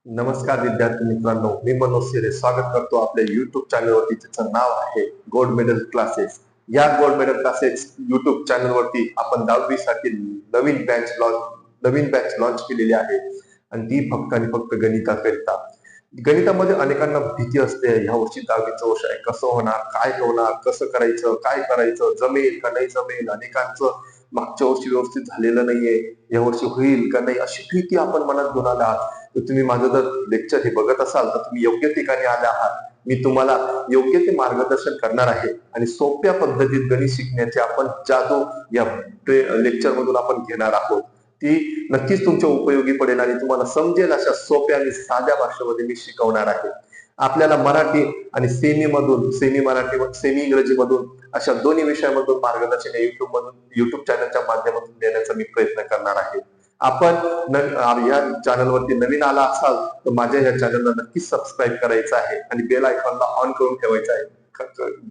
नमस्कार विद्यार्थी मित्रांनो, मी मनोज सिरे स्वागत करतो आपल्या युट्यूब चॅनलवरती, ज्याचं नाव आहे गोल्ड मेडल क्लासेस. या गोल्ड मेडल क्लासेस युट्यूब चॅनलवरती आपण 10वी साठी नवीन बॅच लॉन्च केलेली आहे आणि ती फक्त आणि फक्त गणिताकरिता. गणितामध्ये अनेकांना भीती असते, ह्या वर्षी 10वीचं वर्ष आहे, कसं होणार, काय होणार, कसं करायचं, काय करायचं, जमेल का नाही जमेल. अनेकांचं मागच्या वर्षी व्यवस्थित झालेलं नाहीये, या वर्षी होईल का नाही, अशी भीती आपण मनात घेऊन आला आहात. तर तुम्ही माझं जर लेक्चर हे बघत असाल तर तुम्ही योग्य ठिकाणी आले आहात. मी तुम्हाला योग्य ते मार्गदर्शन करणार आहे आणि सोप्या पद्धतीत गणित शिकण्याचे आपण जादू या लेक्चर मधून आपण घेणार आहोत. ती नक्कीच तुमच्या उपयोगी पडेल आणि तुम्हाला समजेल अशा सोप्या आणि साध्या भाषेमध्ये मी शिकवणार आहे. आपल्याला मराठी आणि सेमी मराठी सेमी इंग्रजी मधून अशा दोन्ही विषयामधून मार्गदर्शन युट्यूब चॅनलच्या माध्यमातून देण्याचा मी प्रयत्न करणार आहे. आपण या चॅनलवरती नवीन आला असाल तर माझ्या या चॅनलला नक्की सबस्क्राईब करायचं आहे आणि बेल आयकॉनला ऑन करून ठेवायचं आहे,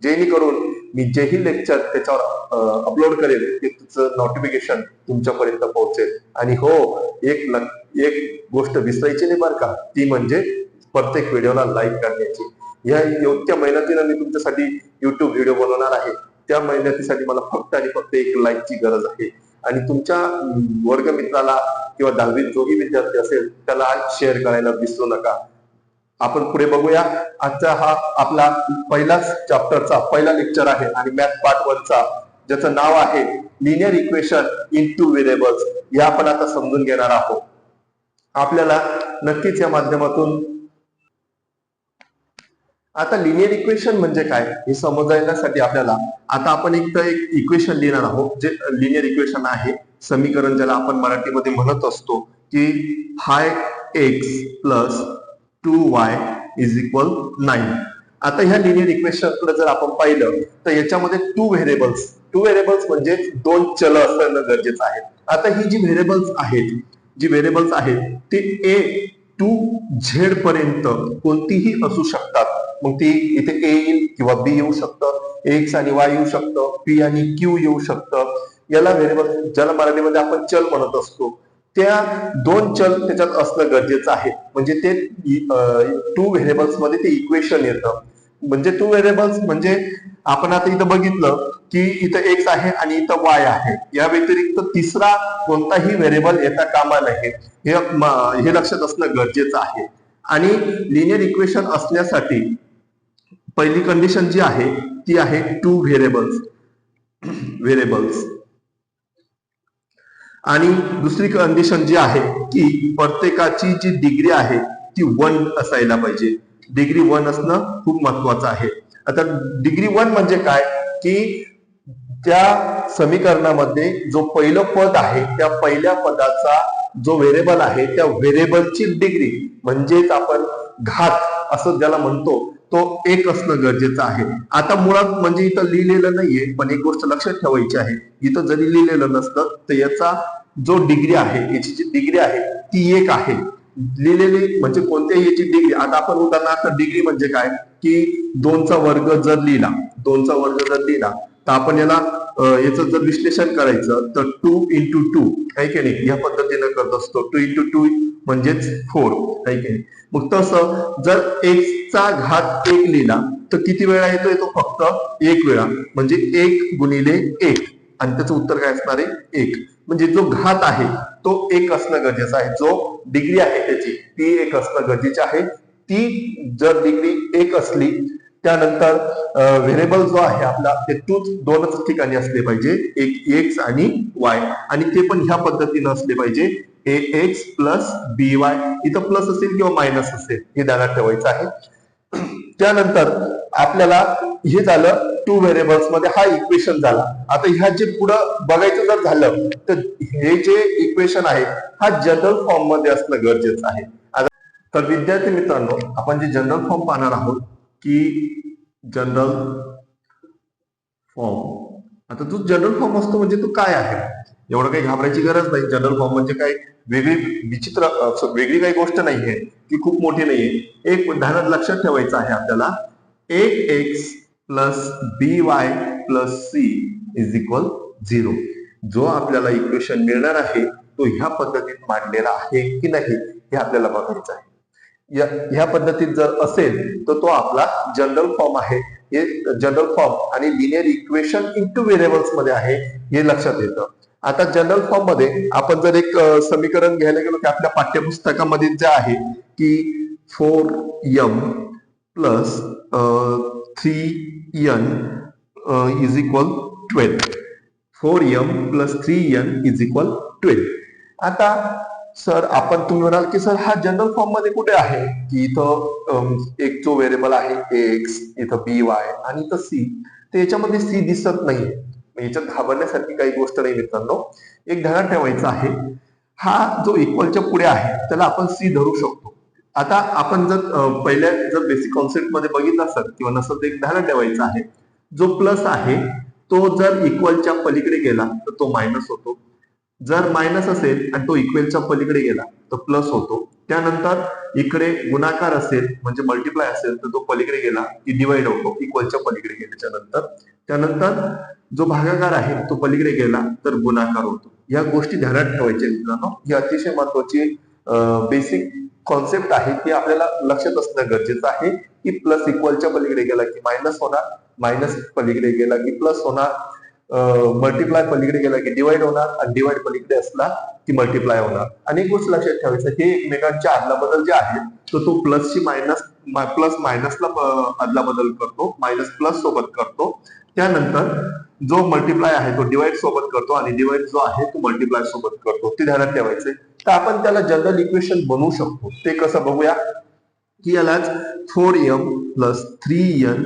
जेणेकरून मी जेही लेक्चर त्याच्यावर अपलोड करेल ते तुमचं नोटिफिकेशन तुमच्यापर्यंत पोहोचेल. आणि हो, एक गोष्ट विसरायची नाही बरं का, ती म्हणजे प्रत्येक व्हिडिओला लाईक करण्याची. या योग्य मेहनतीनं मी तुमच्यासाठी युट्यूब व्हिडिओ बनवणार आहे. त्या मेहनतीसाठी मला फक्त आणि फक्त एक लाईकची गरज आहे आणि तुमच्या वर्गमित्राला किंवा 10वीत जोही विद्यार्थी असेल त्याला शेअर करायला विसरू नका. आपण पुढे बघूया. आजचा हा आपला पहिलाच चॅप्टरचा पहिला लेक्चर आहे आणि मॅथ पार्ट 1चा, ज्याचं नाव आहे linear equation in two variables. या आपण आता समजून घेणार आहोत. आपल्याला नक्कीच या माध्यमातून आता लिनियर इक्वेशन म्हणजे काय हे समजण्यासाठी आपल्याला आता आपण एक इक्वेशन लिहिणार आहोत, जे लिनियर इक्वेशन आहे, समीकरण ज्याला आपण मराठीमध्ये म्हणत असतो की हाय x plus 2y is equal 9. आता ह्या लिनियर इक्वेशन जर आपण पाहिलं तर याच्यामध्ये टू व्हेरिएबल्स म्हणजे दोन चल असणं गरजेचं आहे. आता ही जी व्हेरिएबल्स आहेत ती a टू झेड पर्यंत कोणतीही असू शकतात. मग ती इथे ए येईल किंवा बी येऊ शकतं, एक्स आणि वाय येऊ शकतं, पी आणि क्यू येऊ शकतं. याला व्हेरिएबल, ज्याला मराठीमध्ये आपण चल म्हणत असतो, त्या दोन चल त्याच्यात असणं गरजेचं आहे. म्हणजे ते टू व्हेरिएबल्स मध्ये ते इक्वेशन येतं. म्हणजे टू व्हेरिएबल्स म्हणजे आपण आता इथं बघितलं की इथं एक्स आहे आणि इथं वाय आहे, या व्यतिरिक्त तिसरा कोणताही व्हेरिएबल येता कामा नये, हे लक्षात असणं गरजेचं आहे. आणि लिनियर इक्वेशन असण्यासाठी पहिली कंडिशन जी आहे ती आहे टू व्हेरिएबल्स आणि दुसरी कंडिशन जी आहे की प्रत्येकाची जी डिग्री आहे ती 1 असायला पाहिजे. डिग्री 1 असणं खूप महत्वाचं आहे. आता डिग्री 1 म्हणजे काय की त्या समीकरणामध्ये जो पहिलं पद आहे त्या पहिल्या पदाचा जो व्हेरिएबल आहे त्या व्हेरिएबलची डिग्री म्हणजेच आपण घात असं ज्याला म्हणतो तो 1 असणं गरजेचं आहे. आता मुळात म्हणजे इथं लिहिलेलं नाहीये, पण एक गोष्ट लक्षात ठेवायची आहे, इथं जरी लिहिलेलं नसतं तर याचा जो डिग्री आहे, याची जी डिग्री आहे ती 1 आहे. लिहिलेली म्हणजे कोणत्याही याची डिग्री, आता आपण उदाहरणार्थ डिग्री म्हणजे काय की 2चा वर्ग जर लिहिला तर आपण याचं जर विश्लेषण करायचं तर 2 into 2 आहे की नाही, या पद्धतीने करत असतो. 2 into 2 म्हणजेच 4 आहे की नाही. मग तसं जर एक्सचा घात 1 लिहिला तर किती वेळा येतोय तो फक्त 1 वेळा, म्हणजे 1 गुणिले 1 आणि त्याचं उत्तर काय असणार आहे 1. म्हणजे जो घात आहे तो 1 असणं गरजेचं आहे, जो डिग्री आहे त्याची ती 1 असणं गरजेची आहे. ती जर डिग्री 1 असली त्यानंतर व्हेरिएबल जो आहे आपला ते दोनच ठिकाणी असले पाहिजे, एक एक्स आणि वाय, आणि ते पण ह्या पद्धतीने असले पाहिजे ए एक्स प्लस बी वाय. इथं प्लस असेल किंवा मायनस असेल हे ध्यानात ठेवायचं आहे. त्यानंतर आपल्याला हे झालं टू व्हेरिएबल्स मध्ये हा इक्वेशन झाला. आता ह्या जे पुढं बघायचं जर झालं तर हे जे इक्वेशन आहे हा जनरल फॉर्म मध्ये असणं गरजेचं आहे. तर विद्यार्थी मित्रांनो, आपण जे जनरल फॉर्म पाहणार आहोत की जनरल फॉर्म, आता जो जनरल फॉर्म असतो म्हणजे तो काय आहे, एवढं काही घाबरायची गरज नाही. जनरल फॉर्म म्हणजे काय वेगळी काही गोष्ट नाहीये, ती खूप मोठी नाहीये. एक ध्यानात लक्षात ठेवायचं आहे आपल्याला, एक X plus B Y plus C is equal 0. जो आपल्याला इक्वेशन मिळणार आहे तो ह्या पद्धतीत मांडलेला आहे की नाही हे आपल्याला बघायचं आहे. ह्या पद्धतीत जर असेल तर तो आपला जनरल फॉर्म आहे. हे जनरल फॉर्म आणि लिनियर इक्वेशन इंटू व्हेरिएबल्स मध्ये आहे हे लक्षात येतं. आता जनरल फॉर्म मध्ये आपण जर एक समीकरण घ्यायला गेलो की आपल्या पाठ्यपुस्तकामध्ये जे आहे की 4m plus 3n is equal 12. 4m plus 3n is equal 12. आता सर तुम्ही म्हणाल की सर हा जनरल फॉर्म मध्ये कुठे आहे की इथं एक जो व्हेरिएबल आहे एक्स, इथं बी वाय आणि इथं सी, तर याच्यामध्ये सी दिसत नाहीये. याच्यात घाबरण्यासारखी काही गोष्ट नाही मित्रांनो. एक ध्यानात ठेवायचं आहे, हा जो इक्वलच्या पुढे आहे त्याला आपण सी धरू शकतो. आता आपण जर पहिल्या जर बेसिक कॉन्सेप्ट मध्ये बघितलं असेल किंवा नसेल तर एक ध्यानात ठेवायचं आहे, जो प्लस आहे तो जर इक्वलच्या पलीकडे गेला तर तो मायनस होतो. जर मायनस असेल आणि तो इक्वलच्या पलीकडे गेला तर प्लस होतो. त्यानंतर इकडे गुणाकार असेल म्हणजे मल्टिप्लाय असेल तर तो पलीकडे गेला की डिवाइड होतो इक्वलच्या पलीकडे गेल्याच्या नंतर. त्यानंतर जो भागाकार आहे तो पलीकडे गेला तर गुणाकार होतो. या गोष्टी ध्यानात ठेवायच्या मित्रांनो. ही अतिशय महत्वाची बेसिक कॉन्सेप्ट आहे की आपल्याला लक्षात असणं गरजेचं आहे की प्लस इक्वलच्या पलीकडे गेला की मायनस होणार, मायनस पलीकडे गेला की प्लस होणार, मल्टिप्लाय पलीकडे गेला की डिवाइड होणार आणि डिवाइड पलीकडे असला की मल्टिप्लाय होणार. अनेक गोष्टी लक्षात ठेवायचं. हे एकमेकांच्या आदला बदल जे आहे तो प्लसची प्लस मायनसला आदला बदल करतो, मायनस प्लस सोबत करतो. त्यानंतर जो मल्टिप्लाय आहे तो डिवाइड सोबत करतो आणि डिवाइड जो आहे तो मल्टिप्लाय सोबत करतो. ते ध्यानात ठेवायचे. तर आपण त्याला जनरल इक्वेशन बनवू शकतो. ते कसं बघूया की यालाच 4m प्लस 3n,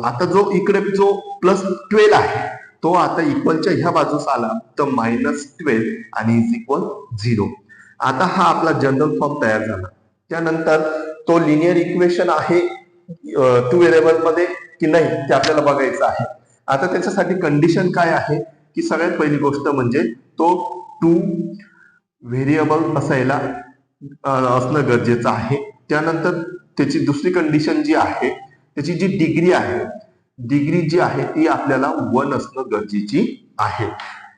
आता जो इकडे जो प्लस 12 आहे तो आता इक्वलच्या ह्या बाजूस आला तर मायनस 12 आणि इज इक्वल 0. आता हा आपला जनरल फॉर्म तयार झाला. त्यानंतर तो लिनियर इक्वेशन आहे टू व्हेरिएबल मध्ये की नाही ते आपल्याला बघायचं आहे. आता त्याच्यासाठी कंडिशन काय आहे की सगळ्यात पहिली गोष्ट म्हणजे तो टू व्हेरिएबल असायला असणं गरजेचं आहे. त्यानंतर त्याची दुसरी कंडिशन जी आहे त्याची जी डिग्री आहे, डिग्री जी आहे ती आपल्याला 1 असणं गरजेची आहे.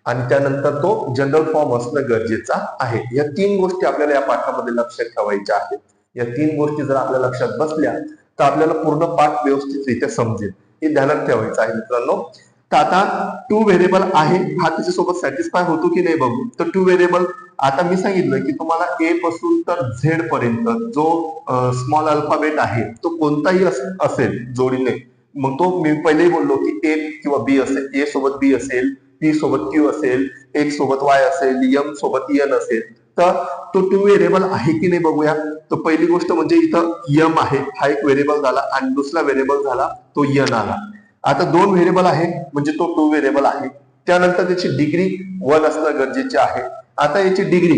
आणि त्यानंतर तो जनरल फॉर्म असणं गरजेचा आहे. या 3 गोष्टी आपल्याला या पाठामध्ये लक्षात ठेवायच्या आहेत. या 3 गोष्टी जर आपल्या लक्षात बसल्या तर आपल्याला पूर्ण पाठ व्यवस्थितरित्या समजेल. हे ध्यानात ठेवायचं आहे मित्रांनो. तर आता टू व्हेरिएबल आहे हा त्याच्यासोबत सॅटिस्फाय होतो की नाही बघू. तर टू व्हेरिएबल आता मी सांगितलं की तुम्हाला ए पासून तर झेड पर्यंत जो स्मॉल अल्फाबेट आहे तो कोणताही असेल जोडीने, मग तो मी पहिलेही बोललो की ए किंवा बी असेल, ए सोबत बी असेल, पी सोबत क्यू असेल, एक्स सोबत वाय असेल, एम सोबत एन असेल, तर तो टू व्हेरिएबल आहे की नाही बघूया. तर पहिली गोष्ट म्हणजे इथं एम आहे हा एक व्हेरिएबल झाला आणि दुसरा व्हेरिएबल झाला तो एन आला. आता 2 व्हेरिएबल आहे म्हणजे तो टू व्हेरिएबल आहे. त्यानंतर त्याची डिग्री 1 असणं गरजेचे आहे. आता याची डिग्री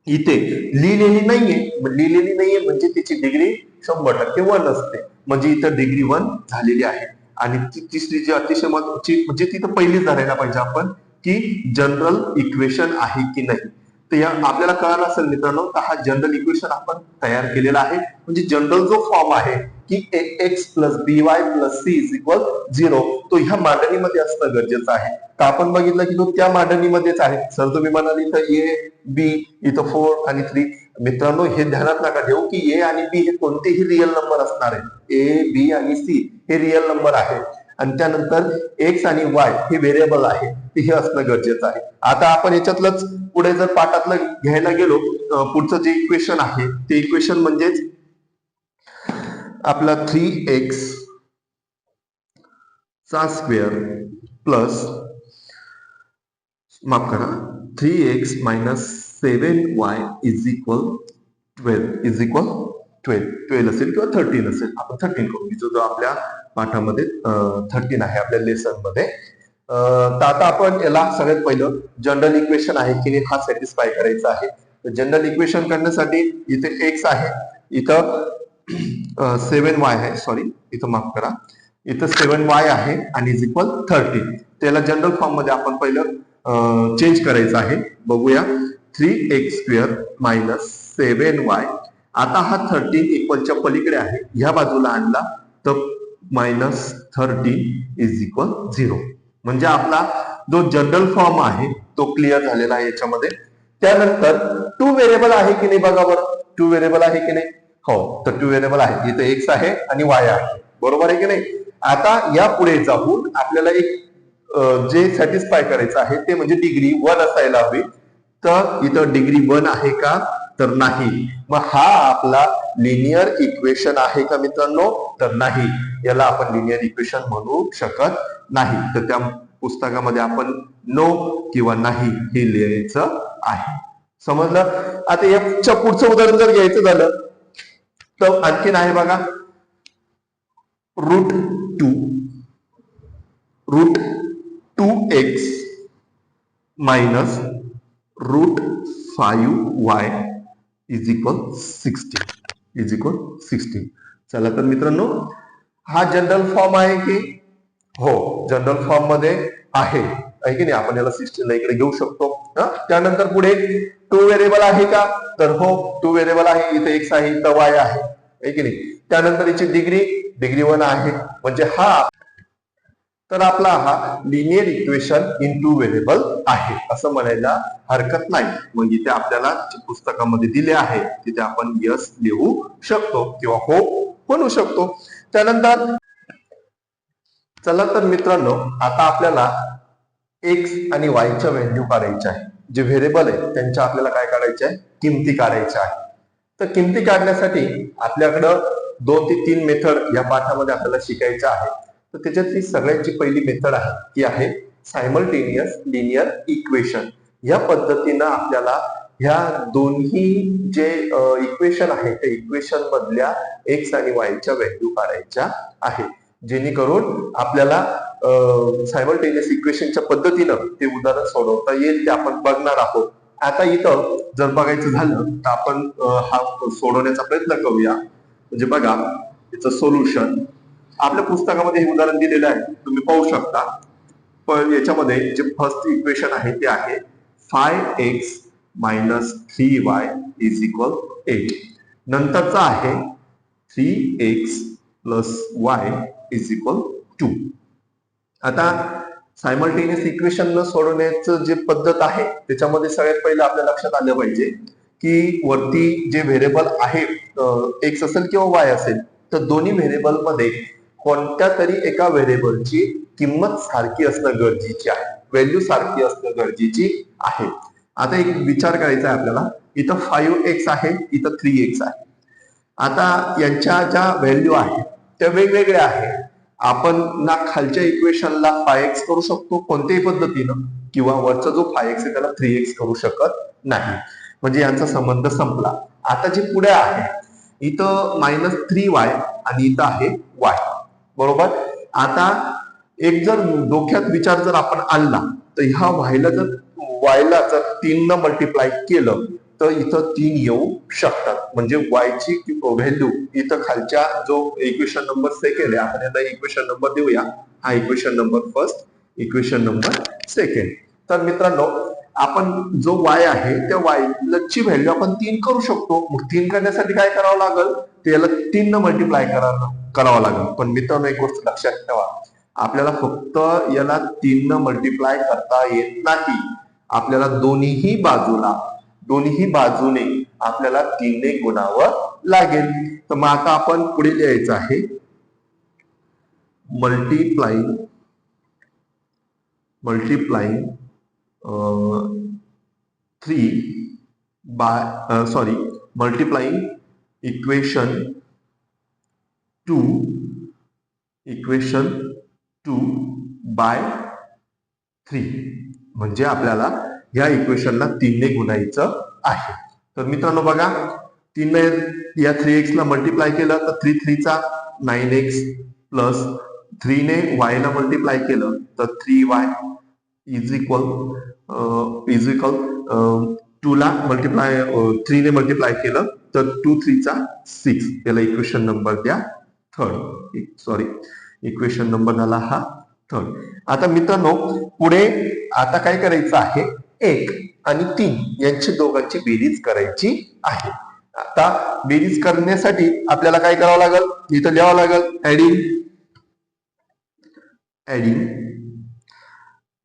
इथे लिहिलेली नाहीये म्हणजे त्याची डिग्री 100% 1 असते. म्हणजे इथं डिग्री 1 झालेली आहे. आणि तिसरी जी अतिशय महत्वाची म्हणजे तिथं पहिलीच धरायला पाहिजे आपण की जनरल इक्वेशन आहे की नाही. तर या आपल्याला कळालं असेल मित्रांनो तर हा जनरल इक्वेशन आपण तयार केलेला आहे. म्हणजे जनरल जो फॉर्म आहे की X plus B Y plus C is equal 0 तो ह्या मांडणीमध्ये असणं गरजेचं आहे. तर आपण बघितलं की तो त्या मांडणीमध्येच आहे. सर तुम्ही म्हणाल इथं ए बी, इथं 4 आणि 3. मित्रांनो हे ध्यानात नका ठेवू की ए आणि बी हे कोणतेही रिअल नंबर असणार आहे. ए बी आणि सी हे रिअल नंबर आहे आणि त्यानंतर एक्स आणि वाय हे व्हेरिएबल आहे. हे असणं गरजेचं आहे. आता आपण याच्यातलंच पुढे जर पाठातलं घ्यायला गेलो पुढचं जे इक्वेशन आहे ते इक्वेशन म्हणजेच आपला 3x चा स्क्वेअर प्लस माफ करा 3x minus 7y is equal 12 असेल किंवा 13 असेल. आपण 13 करू जो आपल्या पाठामध्ये 13 आहे आपल्या लेसन मध्ये. तर आता आपण याला सगळ्यात पहिलं जनरल इक्वेशन आहे की हा सॅटिस्फाय करायचा आहे. तर जनरल इक्वेशन करण्यासाठी इथे x आहे, इथं 7y आहे, सॉरी इथं माफ करा, इथं 7y आहे आणि इज इक्वल 13. त्याला जनरल फॉर्म मध्ये आपण पहिलं चेंज करायचं आहे. बघूया 3x स्क्वेअर मायनस 7y. आता हा 13 इक्वलच्या पलीकडे आहे, ह्या बाजूला आणला तर मायनस 13 इज इक्वल 0. म्हणजे आपला जो जनरल फॉर्म आहे तो क्लिअर झालेला आहे याच्यामध्ये. त्यानंतर टू व्हेरिएबल आहे की नाही बघा बरं. टू व्हेरिएबल आहे की नाही? हो, तर टू व्हेरिएबल आहे. इथे एक्स आहे आणि वाय आहे, बरोबर आहे की नाही? आता या पुढे जाऊन आपल्याला एक जे सॅटिस्फाय करायचं आहे ते म्हणजे डिग्री 1 असायला हवी. तर इथं डिग्री 1 आहे का? तर नाही. मग हा आपला लिनियर इक्वेशन आहे का मित्रांनो? तर नाही. याला आपण लिनियर इक्वेशन म्हणू शकत नाही. तर त्या पुस्तकामध्ये आपण नो किंवा नाही हे लिहायचं आहे. समजलं? आता याच्या पुढचं उदाहरण जर घ्यायचं झालं तर आणखीन आहे बघा, root two X minus root 5y is equal 16. चला तर मित्रांनो, हा जनरल फॉर्म आहे की? हो, जनरल फॉर्म मध्ये आहे की नाही? आपण याला 16 ला इकडे घेऊ शकतो. त्यानंतर पुढे टू व्हेरिएबल आहे का? तर हो, टू व्हेरिएबल आहे. इथे एक्स आहे, इथं वाय आहे की नाही? त्यानंतर याची डिग्री 1 आहे. म्हणजे तर आपला हा linear equation in two variable आहे असं म्हणायला हरकत नाही. मग इथे आपल्याला पुस्तकामध्ये दिले आहे तिथे आपण यस लिहू शकतो किंवा हो म्हणू शकतो. त्यानंतर चला तर मित्रांनो, आता आपल्याला एक्स आणि वायच्या व्हॅल्यू काढायच्या आहे. जे व्हेरिएबल आहे त्यांच्या आपल्याला काय काढायचे आहे? किमती काढायच्या आहे. तर किमती काढण्यासाठी आपल्याकडं 2 ते 3 मेथड या पाठामध्ये आपल्याला शिकायच्या आहे. तर त्याच्यातली सगळ्यांची पहिली मेथड आहे ती आहे सायमल्टेनियस लिनियर इक्वेशन. या पद्धतीनं आपल्याला ह्या दोन्ही जे इक्वेशन आहे त्या इक्वेशन मधल्या एक्स आणि वायच्या व्हॅल्यू काढायच्या आहे, जेणेकरून आपल्याला सायमल्टेनियस इक्वेशनच्या पद्धतीनं ते उदाहरण सोडवता येईल. ते आपण बघणार आहोत. आता इथं जर बघायचं झालं तर आपण हा सोडवण्याचा प्रयत्न करूया. म्हणजे बघा, याचं सोल्युशन आपल्या पुस्तकामध्ये हे उदाहरण दिलेलं आहे, तुम्ही पाहू शकता. पण याच्यामध्ये जे फर्स्ट इक्वेशन आहे ते आहे 5x minus 3y is equal 8. नंतरचा आहे 3x plus y is equal 2. आता सायमल्टेनियस इक्वेशन सोडवण्याचं जे पद्धत आहे त्याच्यामध्ये सगळ्यात पहिलं आपल्या लक्षात आलं पाहिजे की वरती जे व्हेरिएबल आहे एक्स असेल किंवा वाय असेल, तर दोन्ही व्हेरिएबल मध्ये कोणत्या तरी एका व्हेरिएबलची किंमत सारखी असणं गरजेची आहे, व्हॅल्यू सारखी असणं गरजेची आहे. आता एक विचार करायचा आहे आपल्याला, इथं 5x आहे, इथं 3x आहे. आता यांच्या ज्या व्हॅल्यू आहेत त्या वेगवेगळ्या आहेत. आपण ना खालच्या इक्वेशनला 5x करू शकतो कोणत्याही पद्धतीनं, किंवा वरचा जो 5x आहे त्याला 3x करू शकत नाही. म्हणजे यांचा संबंध संपला. आता जे पुढे आहे इथं -3y आणि इथं आहे y, बरोबर. आता एक जर डोक्यात विचार जर आपण आणला तर ह्या वायला जर 3 न मल्टिप्लाय केलं तर इथं 3 येऊ शकतात. म्हणजे वायची व्हॅल्यू इथं खालच्या जो इक्वेशन नंबर सेकंड आहे, आपण याला इक्वेशन नंबर देऊया. हा equation number first, equation number second. तर मित्रांनो, आपण जो वाय आहे त्या वायची व्हॅल्यू आपण 3 करू शकतो. मग 3 करण्यासाठी काय करावं लागेल? ते याला 3 न मल्टिप्लाय करावं लागेल. पण मित्रांनो, एक गोष्ट लक्षात ठेवा, आपल्याला फक्त याला 3 न मल्टिप्लाय करता येत नाही. आपल्याला दोन्ही बाजूने आपल्याला 3 ने गुणावं लागेल. तर मग आता आपण पुढे लिहायचं आहे मल्टिप्लाइंग इक्वेशन 2 बाय 3. म्हणजे आपल्याला या इक्वेशनला 3 ने गुणायचं आहे. तर मित्रांनो बघा, 3 ने या 3x ला मल्टिप्लाय केलं तर 3 3 चा 9x प्लस 3 ने y ला मल्टिप्लाय केलं तर 3y इज इक्वल 2 ला मल्टिप्लाय 3 ने मल्टिप्लाय केलं तर 2 3 चा 6. याला इक्वेशन नंबर द्या थर्ड. इक्वेशन नंबर झाला हा थर्ड. आता मित्रांनो, पुढे आता काय करायचं आहे? 1 आणि 3 यांची दोघांची बेरीज करायची आहे. आता बेरीज करण्यासाठी आपल्याला काय करावं लागेल? इथं लिहावं लागेल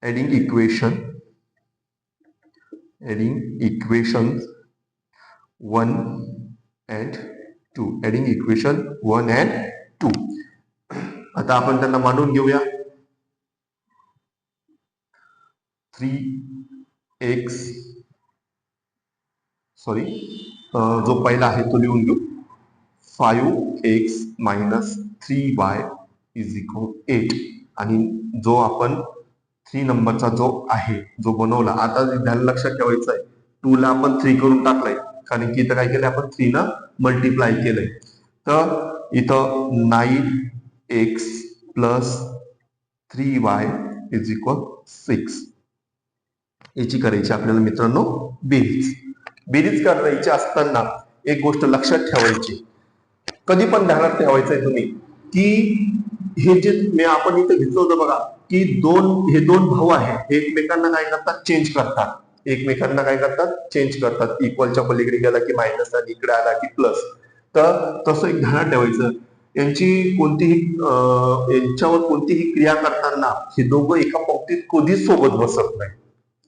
adding equation 1 and 2. Adding equation 1 and 2. आता आपण त्यांना मांडून घेऊया. 3x जो पहिला आहे तो लिहून घेऊ. 5x minus 3y is equal 8. आणि जो आपण 3 नंबरचा जो आहे जो बनवला, आता ध्यान लक्षात ठेवायचं आहे 2 ला आपण 3 करून टाकलाय, कारण की इथं काय केलंय आपण 3 न मल्टिप्लाय केलंय. तर इथं 9x plus 3y is equal 6. याची करायची आपल्याला मित्रांनो बेरीज. बेरीज करायची असताना एक गोष्ट लक्षात ठेवायची, कधी पण ध्यानात ठेवायचंय तुम्ही, की हे जे आपण इथे घेतलं होतं बघा, की हे दोन भाऊ आहेत, हे एकमेकांना काय करतात, चेंज करतात. एकमेकांना काय करतात, चेंज करतात. इक्वलच्या पलीकडे गेला की मायनस आणि इकडे आला की प्लस. तर तसं एक ध्यानात ठेवायचं. यांच्यावर कोणतीही क्रिया करताना हे दोघं एका पंक्तीत कधीच सोबत बसत नाही.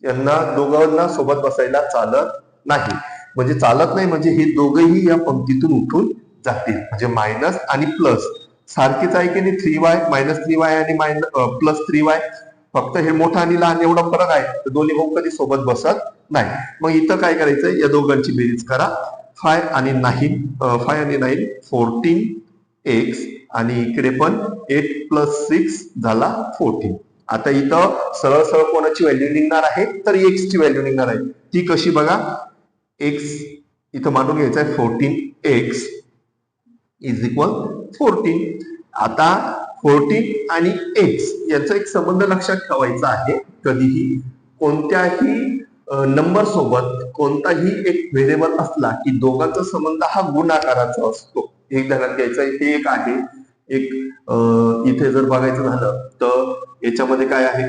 यांना दोघांना सोबत बसायला चालत नाही. म्हणजे चालत नाही म्हणजे हे दोघेही या पंक्तीतून उठून जातील. म्हणजे मायनस आणि प्लस सारखीच आहे की नाही, 3y मायनस 3y आणि प्लस 3y. फक्त हे मोठा आणि लहान एवढा फरक आहे. तर दोन्ही भाऊ कधी सोबत बसत नाही. मग इथं काय करायचं, या दोघांची बेरीज करा. 5 आणि 9 14x आणि इकडे पण 8 प्लस 6 झाला 14. आता इथं सरळ सरळ कोणाची व्हॅल्यू निघणार आहे, तर x ची व्हॅल्यू निघणार आहे. ती कशी बघा, x इथं मानून घ्यायचं आहे 14x इज इक्वल 14. आता 14 आणि x याचा एक संबंध लक्षात ठेवायचा आहे. कधीही कोणत्याही नंबर सोबत कोणताही एक व्हेरिएबल असला की दोघांचा संबंध हा गुणाकाराचा असतो. एक ध्यानात घ्यायचा. इथे एक आहे, एक इथे जर बघायचं झालं तर याच्यामध्ये काय आहे,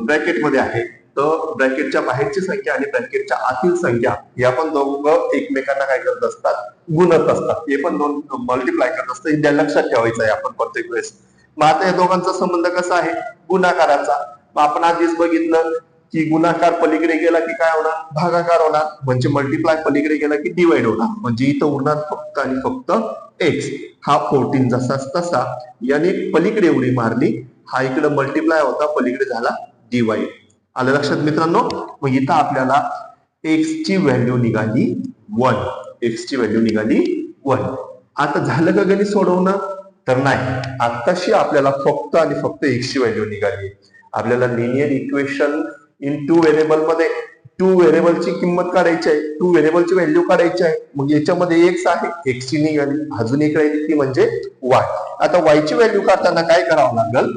ब्रॅकेटमध्ये आहे. तर ब्रॅकेटच्या बाहेरची संख्या आणि ब्रॅकेटच्या आतील संख्या या पण दोघं एकमेकांना काय करत असतात, गुणत असतात. हे पण दोन मल्टिप्लाय करत असतात. हे लक्षात ठेवायचं आहे आपण प्रत्येक वेळेस. मग आता या दोघांचा संबंध कसा आहे, गुणाकाराचा. मग आपण आधीच बघितलं की गुणाकार पलीकडे गेला की काय होणार, भागाकार होणार. म्हणजे मल्टिप्लाय पलीकडे गेला की डिवाइड होणार. म्हणजे इथं उरणार फक्त आणि फक्त एक्स. हा 14 जसाच तसा याने पलीकडे उडी मारली, हा इकडे मल्टिप्लाय होता, पलीकडे झाला डिवाइड. आलं लक्षात मित्रांनो. मग इथं आपल्याला एक्स ची व्हॅल्यू निघाली 1. एक्स ची व्हॅल्यू निघाली 1. आता झालं का गणित सोडवणं, तर नाही. आताशी आपल्याला फक्त आणि फक्त एक्स ची व्हॅल्यू निघाली. आपल्याला लिनियर इक्वेशन इन 2 व्हेरिएबल मध्ये 2 व्हेरिएबलची किंमत काढायची आहे, 2 व्हेरिएबलची व्हॅल्यू काढायची आहे. मग याच्यामध्ये एक्स आहे, एक्स ची निघाली. अजून एक राहिली ती म्हणजे वाय. आता वाय ची व्हॅल्यू काढताना काय करावं लागेल,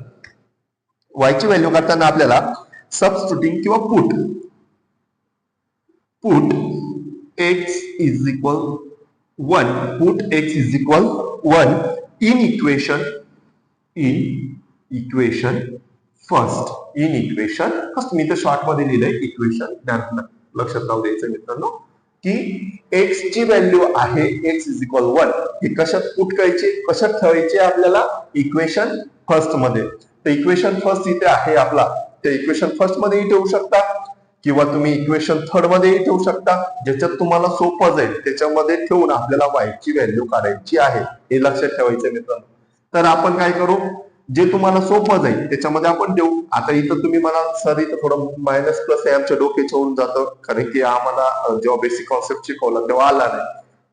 वाय ची व्हॅल्यू काढताना आपल्याला सबस्टिट्यूटिंग किंवा put x is equal 1, put x is equal 1 in equation first. मी तर शॉर्ट मध्ये लिहिलंय इक्वेशन, लक्षात राहू द्यायचं मित्रांनो, की x ची व्हॅल्यू आहे x इज इक्वल 1. हे कशात पुट करायचे, कशात ठेवायचे आपल्याला, इक्वेशन फर्स्ट मध्ये. तर इक्वेशन फर्स्ट इथे आहे आपला, त्या इक्वेशन फर्स्ट मध्येही ठेवू शकता किंवा तुम्ही इक्वेशन थर्ड मध्येही ठेवू शकता. ज्याच्यात तुम्हाला सोपं जाईल त्याच्यामध्ये ठेवून आपल्याला y ची व्हॅल्यू काढायची आहे. हे लक्षात ठेवायचं मित्रांनो. तर आपण काय करू, जे तुम्हाला सोपं जाईल त्याच्यामध्ये आपण ठेवू. आता इथं तुम्ही मला सर इथं थोडं मायनस प्लस हे आमच्या डोक्याचं होऊन जातं, कारण की आम्हाला जेव्हा बेसिक कॉन्सेप्ट शिकवला तेव्हा आला नाही.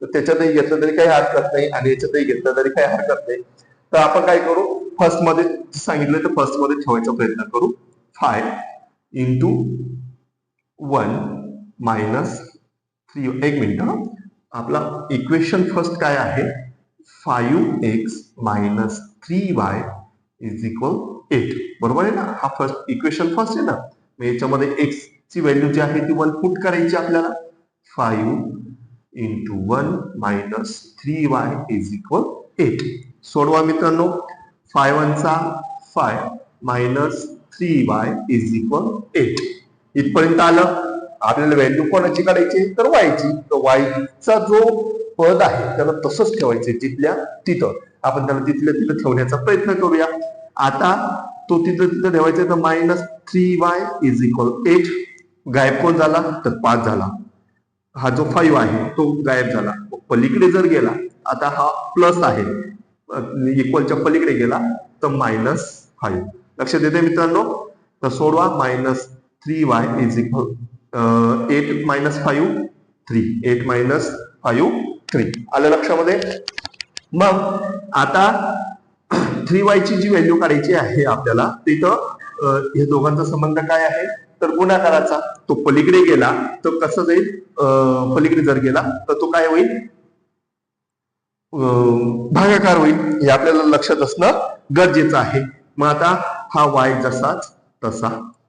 तर त्याच्यातही घेतलं तरी काही हरकत नाही आणि याच्यातही घेतलं तरी काही हरकत नाही. तर आपण काय करू, फर्स्ट मध्ये सांगितलं तर फर्स्ट मध्ये ठेवायचा प्रयत्न करू. 5 इंटू 1 मायनस 3. एक मिनिट, आपला इक्वेशन फर्स्ट काय आहे, 5x minus 3y is equal 8. बरोबर आहे ना. हा फर्स्ट इक्वेशन फर्स्ट आहे ना. मग याच्यामध्ये x ची व्हॅल्यू जी आहे ती 1 पुट करायची आपल्याला. 5 into 1 minus 3y is equal 8. सोडवा मित्रांनो. 5 1 चा 5 मायनस 3y इज इक्वल 8. इथपर्यंत आलं. आपल्याला व्हॅल्यू कोणाची काढायची, तर y ची. तर y चा जो पद आहे त्याला तसंच ठेवायचे तिथल्या तिथं. आपण त्याला तिथल्या तिथं ठेवण्याचा प्रयत्न करूया. आता तो तिथं ठेवायचा, तर मायनस 3y इज इक्वल 8. गायब कोण झाला, तर 5 झाला. हा जो 5 आहे तो गायब झाला. पलीकडे जर गेला, आता हा प्लस आहे, इक्वलच्या पलीकडे गेला तर -5. लक्षात येते मित्रांनो? तर सोडवा. -3y is equal 8 - 5 3. 8 - 5 3. आलं लक्षामध्ये? मग आता 3y ची जी व्हॅल्यू काढायची आहे आपल्याला, तिथं हे दोघांचा संबंध काय आहे? तर गुणाकाराचा. तो पलीकडे गेला तर कसं जाईल? पलीकडे जर गेला तर तो काय होईल? भागाकार होईल. हे आपल्याला लक्षात असणं गरजेचं आहे. मग आता हा y जसाच तसा,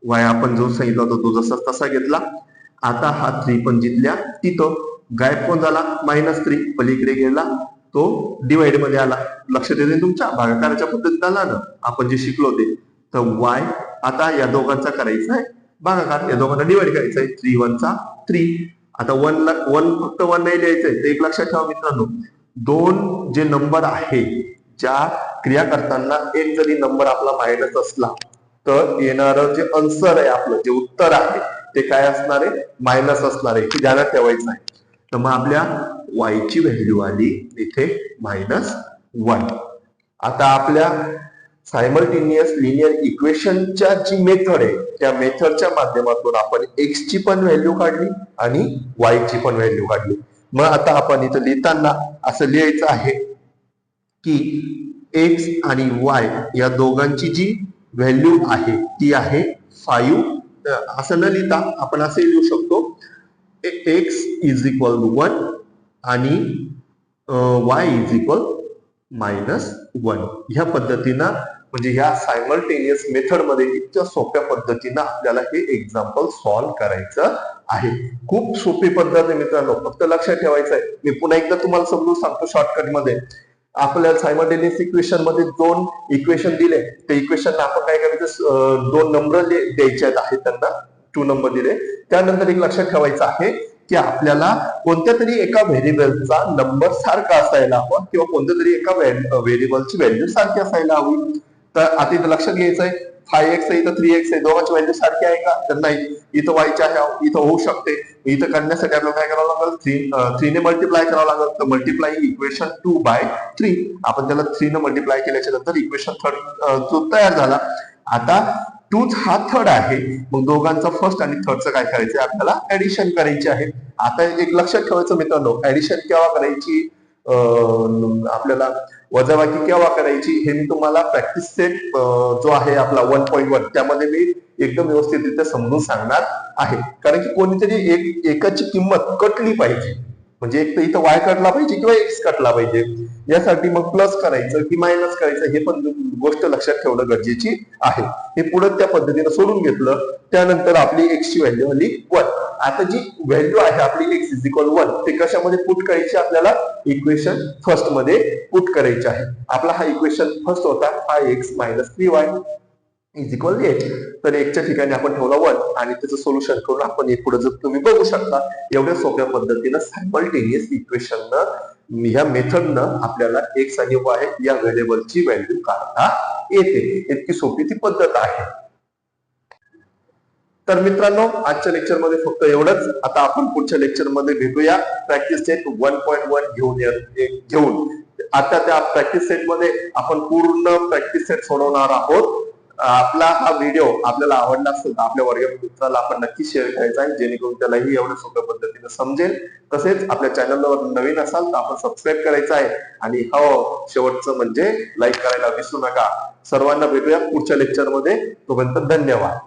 y आपण जो सांगितला होता तो जसाच तसा घेतला. आता हा 3 पण जिथल्या तिथं गायब कोण झाला? -3 पलीकडे गेला, तो डिवाइड मध्ये आला. लक्षात येते तुमच्या? भागाकाराच्या पद्धतीत आला ना आपण जे शिकलो ते. तर y आता या दोघांचा करायचा आहे भागाकार, या दोघांना डिवाइड करायचा आहे. 3 1 चा 3. आता 1 फक्त 1 नाही लिहायचंय, ते एक लक्षात ठेवा मित्रांनो. दोन जे नंबर आहे, ज्या क्रिया करताना एक जरी नंबर आपला मायनस असला तर येणारं जे आन्सर आहे, आपलं जे उत्तर आहे ते काय असणार आहे? मायनस असणार आहे. हे ध्यानात ठेवायचं आहे. तर मग आपल्या y ची व्हॅल्यू आली इथे -1. आता आपल्या सायमल्टेनियस लिनियर इक्वेशनच्या जी मेथड आहे, त्या मेथडच्या माध्यमातून आपण x ची पण व्हॅल्यू काढली आणि y ची पण व्हॅल्यू काढली. मग आता आपण इथं लिहिताना असं लिहायचं आहे की x आणि y या दोघांची जी व्हॅल्यू आहे ती आहे 5. असं न लिहिता आपण असे लिहू शकतो, x इज इक्वल 1 आणि y इज इक्वल -1. ह्या पद्धतीनं, म्हणजे ह्या सायमल्टेनियस मेथड मध्ये इतक्या सोप्या पद्धतीनं आपल्याला हे एक्झाम्पल सॉल्व्ह करायचं आहे. खूप सोपी पद्धत आहे मित्रांनो, फक्त लक्षात ठेवायचं आहे. मी पुन्हा एकदा तुम्हाला समजून सांगतो शॉर्टकट मध्ये. आपल्याला सायमल्टेनियस इक्वेशन मध्ये 2 इक्वेशन दिले, त्या इक्वेशन आपण काय करायचं? 2 नंबर द्यायचे आहेत त्यांना, 2 नंबर दिले. त्यानंतर एक लक्षात ठेवायचं आहे की आपल्याला कोणत्या तरी एका व्हेरिएबलचा नंबर सारखा असायला हवा किंवा कोणत्या तरी एका व्हेरिएबलची व्हॅल्यू सारखी असायला हवी. तर आता इथं लक्षात घ्यायचं आहे, 5x आहे, इथं 3x आहे, दोघांची व्हॅल्यू सारखी आहे का? तर नाही. इथं y ची आहे, इथं होऊ शकते. इथं करण्यासाठी आपल्याला काय करावं लागेल? 3 ने मल्टिप्लाय करावं लागेल. तर मल्टिप्लाय इक्वेशन 2/3. आपण त्याला 3 ने मल्टिप्लाय केल्याच्या नंतर इक्वेशन 3 तयार झाला. आता 2 हा थर्ड आहे, मग दोघांचा फर्स्ट आणि थर्डचं काय करायचं? आपल्याला ऍडिशन करायची आहे. आता एक लक्षात ठेवायचं मित्रांनो, ऍडिशन केव्हा करायची, आपल्याला वजाबाकी केव्हा करायची, हे मी तुम्हाला प्रॅक्टिस सेट जो आहे आपला 1.1 त्यामध्ये मी एकदम व्यवस्थितरित्या समजून सांगणार आहे. कारण की कोणीतरी एकाची किंमत कटली पाहिजे, म्हणजे एक तर इथं y कटला पाहिजे किंवा x कटला पाहिजे. यासाठी मग प्लस करायचं की मायनस करायचं, हे पण गोष्ट लक्षात ठेवणं गरजेची आहे. हे पुढे त्या पद्धतीने सोडून घेतलं. त्यानंतर आपली x ची व्हॅल्यू आली 1. आता जी व्हॅल्यू आहे आपली x इज इक्वल 1, ते कशामध्ये पुट करायची? आपल्याला इक्वेशन फर्स्ट मध्ये पुट करायची आहे. आपला हा इक्वेशन फर्स्ट होता 5x - 3y इज इक्वल 8. तर 1 च्या ठिकाणी आपण ठेवला 1 आणि त्याचं सोल्युशन करून आपण हे पुढे जर तुम्ही बघू शकता, एवढ्या सोप्या पद्धतीनं सायमल्टेनियस इक्वेशननं, ह्या मेथडनं आपल्याला x आणि y या व्हेरिएबलची व्हॅल्यू काढता येते. इतकी सोपी ती पद्धत आहे. तर मित्रांनो, आजच्या लेक्चर मध्ये फक्त एवढंच. आता आपण पुढच्या लेक्चर मध्ये भेटूया प्रॅक्टिस सेट 1.1 घेऊन. आता त्या प्रॅक्टिस सेट मध्ये आपण पूर्ण प्रॅक्टिस सेट सोडवणार आहोत. आपला हा व्हिडिओ आपल्याला आवडला असेल तर आपल्या वर्गमित्राला आपण नक्की शेअर करायचा आहे, जेणेकरून त्यालाही एवढ्या सोप्या पद्धतीने समजेल. तसेच आपल्या चॅनलवर नवीन असाल तर आपण सबस्क्राईब करायचं आहे. आणि हो, शेवटचं म्हणजे लाईक करायला विसरू नका. सर्वांना भेटूया पुढच्या लेक्चर मध्ये. तोपर्यंत धन्यवाद.